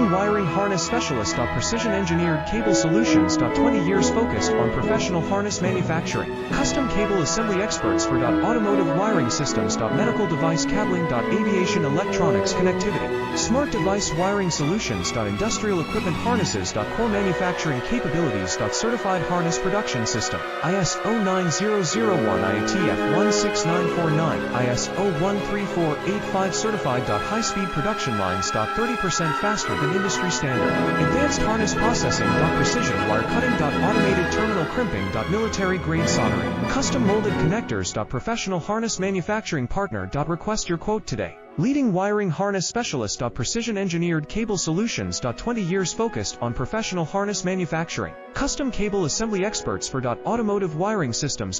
Leading wiring harness specialist. Precision engineered cable solutions. 20 years focused on professional harness manufacturing. Custom cable assembly experts for automotive wiring systems. Medical device cabling. Aviation electronics connectivity. Smart device wiring solutions. Industrial equipment harnesses. Core manufacturing capabilities. Certified harness production system. ISO 9001 IATF 16949 ISO 13485 certified. High-speed production lines. 30% faster than industry standard. Advanced harness processing. Precision wire cutting. Automated terminal crimping. Military grade soldering. Custom molded connectors. Professional harness manufacturing partner. Request your quote today. Leading wiring harness specialist. Precision engineered cable solutions. 20 years focused on professional harness manufacturing. Custom cable assembly experts for automotive wiring systems.